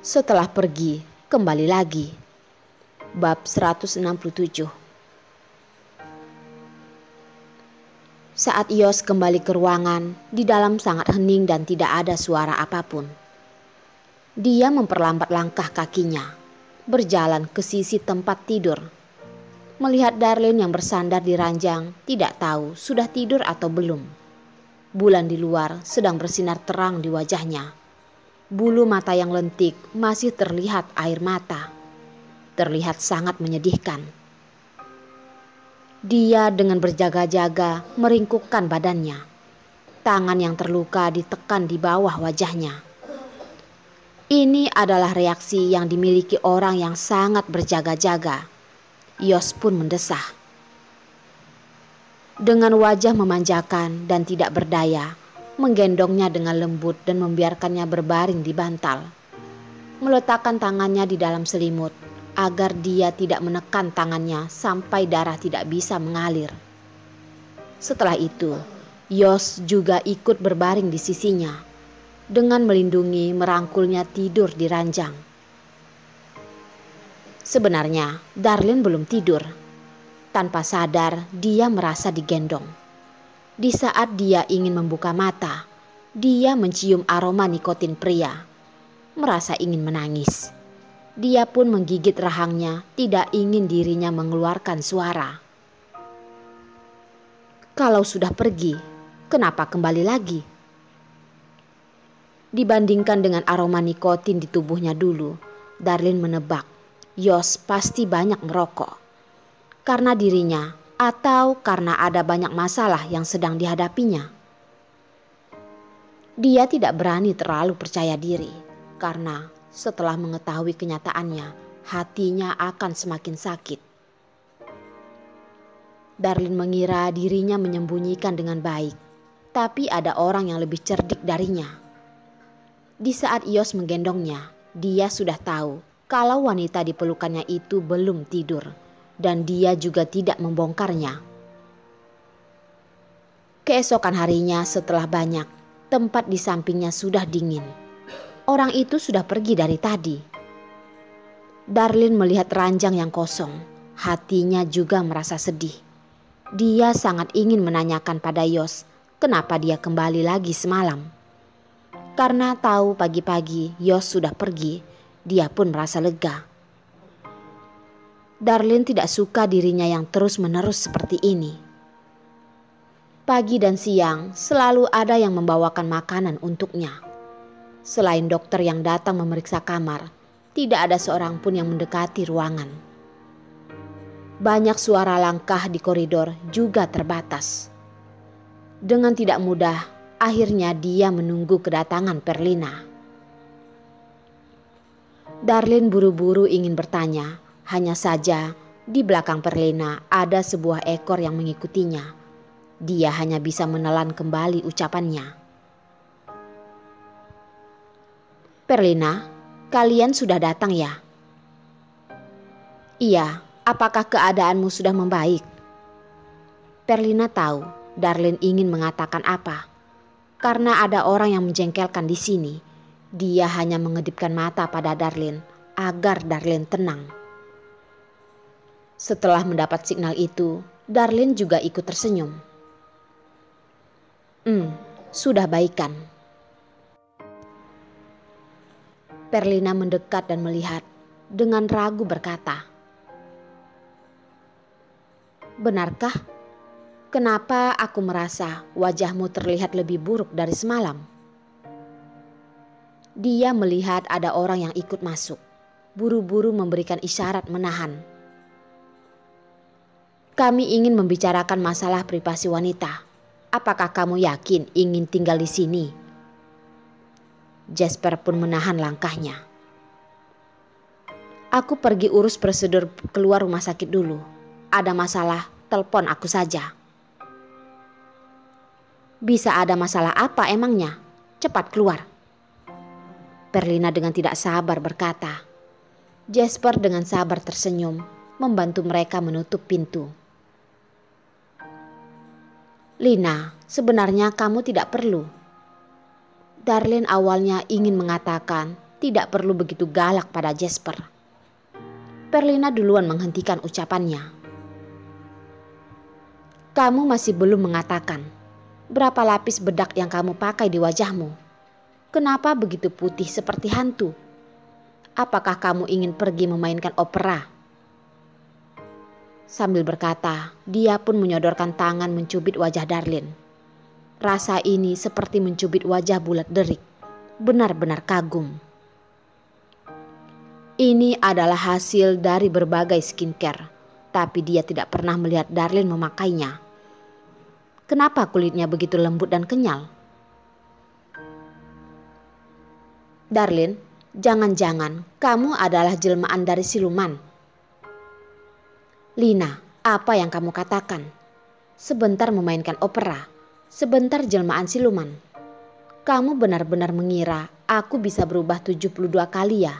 Setelah pergi, kembali lagi. Bab 167. Saat Yos kembali ke ruangan, di dalam sangat hening dan tidak ada suara apapun. Dia memperlambat langkah kakinya, berjalan ke sisi tempat tidur. Melihat Darlene yang bersandar di ranjang, tidak tahu sudah tidur atau belum. Bulan di luar sedang bersinar terang di wajahnya. Bulu mata yang lentik masih terlihat air mata. Terlihat sangat menyedihkan. Dia dengan berjaga-jaga meringkukkan badannya. Tangan yang terluka ditekan di bawah wajahnya. Ini adalah reaksi yang dimiliki orang yang sangat berjaga-jaga. Yos pun mendesah. Dengan wajah memanjakan dan tidak berdaya, menggendongnya dengan lembut dan membiarkannya berbaring di bantal. Meletakkan tangannya di dalam selimut agar dia tidak menekan tangannya sampai darah tidak bisa mengalir. Setelah itu, Yos juga ikut berbaring di sisinya dengan melindungi merangkulnya tidur di ranjang. Sebenarnya, Darlene belum tidur. Tanpa sadar, dia merasa digendong. Di saat dia ingin membuka mata, dia mencium aroma nikotin pria. Merasa ingin menangis. Dia pun menggigit rahangnya, tidak ingin dirinya mengeluarkan suara. Kalau sudah pergi, kenapa kembali lagi? Dibandingkan dengan aroma nikotin di tubuhnya dulu, Darlene menebak Yos pasti banyak merokok. Karena dirinya atau karena ada banyak masalah yang sedang dihadapinya. Dia tidak berani terlalu percaya diri karena setelah mengetahui kenyataannya, hatinya akan semakin sakit. Darlene mengira dirinya menyembunyikan dengan baik, tapi ada orang yang lebih cerdik darinya. Di saat Yos menggendongnya, dia sudah tahu kalau wanita di pelukannya itu belum tidur. Dan dia juga tidak membongkarnya. Keesokan harinya setelah banyak, tempat di sampingnya sudah dingin. Orang itu sudah pergi dari tadi. Darlene melihat ranjang yang kosong. Hatinya juga merasa sedih. Dia sangat ingin menanyakan pada Yos kenapa dia kembali lagi semalam. Karena tahu pagi-pagi Yos sudah pergi, dia pun merasa lega. Darlene tidak suka dirinya yang terus-menerus seperti ini. Pagi dan siang selalu ada yang membawakan makanan untuknya. Selain dokter yang datang memeriksa kamar, tidak ada seorang pun yang mendekati ruangan. Banyak suara langkah di koridor juga terbatas. Dengan tidak mudah, akhirnya dia menunggu kedatangan Perlina. Darlene buru-buru ingin bertanya. Hanya saja di belakang Perlina ada sebuah ekor yang mengikutinya. Dia hanya bisa menelan kembali ucapannya. Perlina, kalian sudah datang ya? Iya, apakah keadaanmu sudah membaik? Perlina tahu Darlene ingin mengatakan apa. Karena ada orang yang menjengkelkan di sini, dia hanya mengedipkan mata pada Darlene agar Darlene tenang. Setelah mendapat signal itu, Darlene juga ikut tersenyum. Sudah baikan. Perlina mendekat dan melihat, dengan ragu berkata, benarkah? Kenapa aku merasa wajahmu terlihat lebih buruk dari semalam? Dia melihat ada orang yang ikut masuk, buru-buru memberikan isyarat menahan. Kami ingin membicarakan masalah privasi wanita. Apakah kamu yakin ingin tinggal di sini? Jasper pun menahan langkahnya. Aku pergi urus prosedur keluar rumah sakit dulu. Ada masalah, telepon aku saja. Bisa ada masalah apa emangnya? Cepat keluar. Perlina dengan tidak sabar berkata. Jasper dengan sabar tersenyum, membantu mereka menutup pintu. Lina, sebenarnya kamu tidak perlu. Darlene awalnya ingin mengatakan tidak perlu begitu galak pada Jasper. Perlina duluan menghentikan ucapannya. Kamu masih belum mengatakan berapa lapis bedak yang kamu pakai di wajahmu. Kenapa begitu putih seperti hantu? Apakah kamu ingin pergi memainkan opera? Sambil berkata, dia pun menyodorkan tangan mencubit wajah Darlin. Rasa ini seperti mencubit wajah bulat derik. Benar-benar kagum. Ini adalah hasil dari berbagai skincare, tapi dia tidak pernah melihat Darlin memakainya. Kenapa kulitnya begitu lembut dan kenyal? Darlin, jangan-jangan kamu adalah jelmaan dari siluman. Lina, apa yang kamu katakan? Sebentar memainkan opera, sebentar jelmaan siluman. Kamu benar-benar mengira aku bisa berubah 72 kali ya?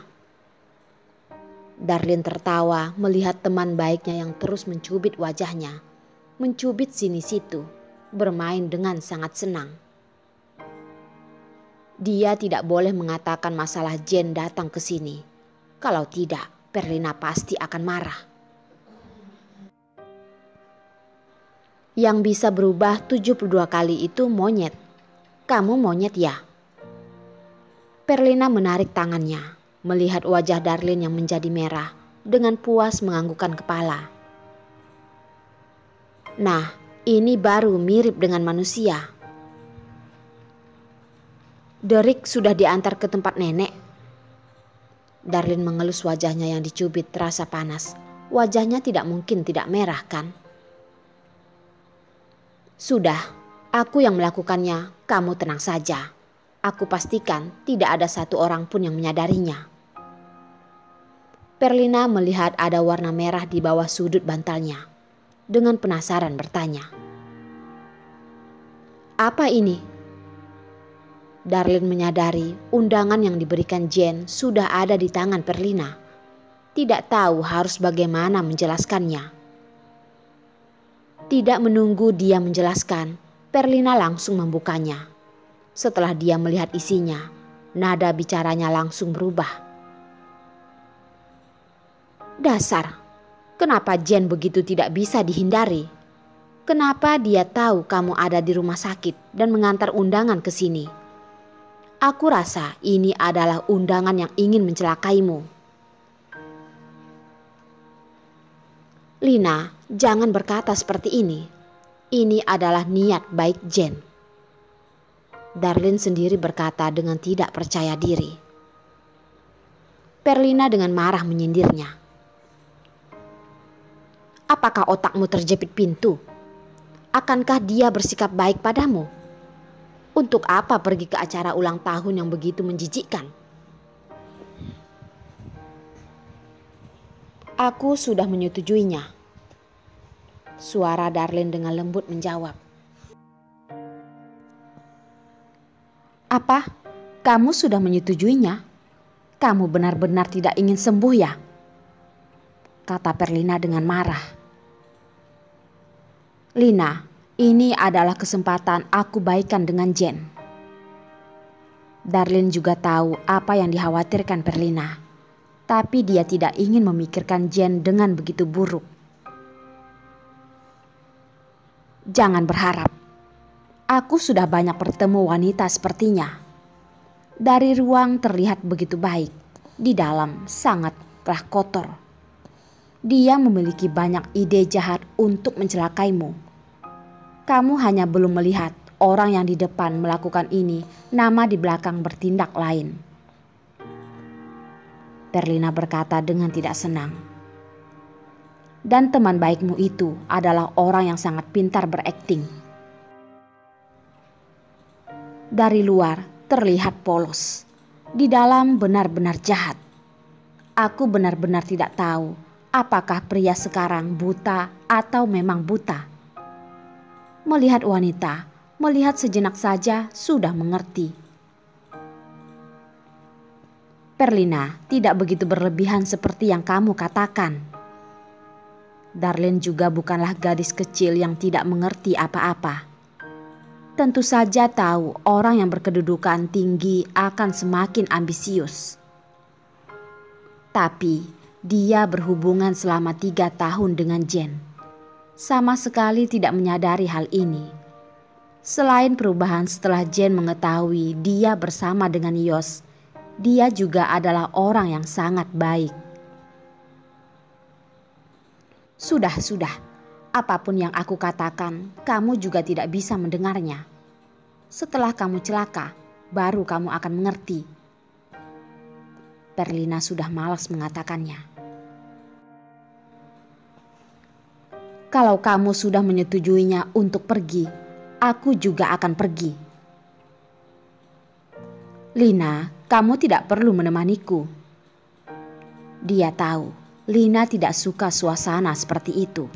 Darlin tertawa melihat teman baiknya yang terus mencubit wajahnya, mencubit sini-situ, bermain dengan sangat senang. Dia tidak boleh mengatakan masalah Jane datang ke sini. Kalau tidak, Perlina pasti akan marah. Yang bisa berubah 72 kali itu monyet. Kamu monyet ya? Perlina menarik tangannya, melihat wajah Darlin yang menjadi merah, dengan puas menganggukkan kepala. Nah, ini baru mirip dengan manusia. Derek sudah diantar ke tempat nenek. Darlin mengelus wajahnya yang dicubit terasa panas. Wajahnya tidak mungkin tidak merah kan? Sudah, aku yang melakukannya, kamu tenang saja. Aku pastikan tidak ada satu orang pun yang menyadarinya. Perlina melihat ada warna merah di bawah sudut bantalnya. Dengan penasaran bertanya. Apa ini? Darlin menyadari undangan yang diberikan Jane sudah ada di tangan Perlina. Tidak tahu harus bagaimana menjelaskannya. Tidak menunggu dia menjelaskan, Perlina langsung membukanya. Setelah dia melihat isinya, nada bicaranya langsung berubah. Dasar, kenapa Jane begitu tidak bisa dihindari? Kenapa dia tahu kamu ada di rumah sakit dan mengantar undangan ke sini? Aku rasa ini adalah undangan yang ingin mencelakaimu. Lina, jangan berkata seperti ini. Ini adalah niat baik Jane. Darlin sendiri berkata dengan tidak percaya diri. Perlina dengan marah menyindirnya. Apakah otakmu terjepit pintu? Akankah dia bersikap baik padamu? Untuk apa pergi ke acara ulang tahun yang begitu menjijikkan? Aku sudah menyetujuinya. Suara Darlin dengan lembut menjawab. Apa? Kamu sudah menyetujuinya? Kamu benar-benar tidak ingin sembuh ya? Kata Perlina dengan marah. Lina, ini adalah kesempatan aku baikan dengan Jane. Darlin juga tahu apa yang dikhawatirkan Perlina. Tapi dia tidak ingin memikirkan Jane dengan begitu buruk. Jangan berharap. Aku sudah banyak bertemu wanita sepertinya. Dari ruang terlihat begitu baik. Di dalam sangatlah kotor. Dia memiliki banyak ide jahat untuk mencelakaimu. Kamu hanya belum melihat orang yang di depan melakukan ini, nama di belakang bertindak lain. Perlina berkata dengan tidak senang. Dan teman baikmu itu adalah orang yang sangat pintar berakting. Dari luar terlihat polos. Di dalam benar-benar jahat. Aku benar-benar tidak tahu apakah pria sekarang buta atau memang buta. Melihat wanita, melihat sejenak saja sudah mengerti. Perlina tidak begitu berlebihan seperti yang kamu katakan. Darlin juga bukanlah gadis kecil yang tidak mengerti apa-apa. Tentu saja tahu orang yang berkedudukan tinggi akan semakin ambisius. Tapi dia berhubungan selama 3 tahun dengan Jen. Sama sekali tidak menyadari hal ini. Selain perubahan setelah Jen mengetahui dia bersama dengan Yos, dia juga adalah orang yang sangat baik. Sudah. Apapun yang aku katakan, kamu juga tidak bisa mendengarnya. Setelah kamu celaka, baru kamu akan mengerti. Perlina sudah malas mengatakannya. Kalau kamu sudah menyetujuinya untuk pergi, aku juga akan pergi. Lina, kamu tidak perlu menemaniku. Dia tahu Lina tidak suka suasana seperti itu.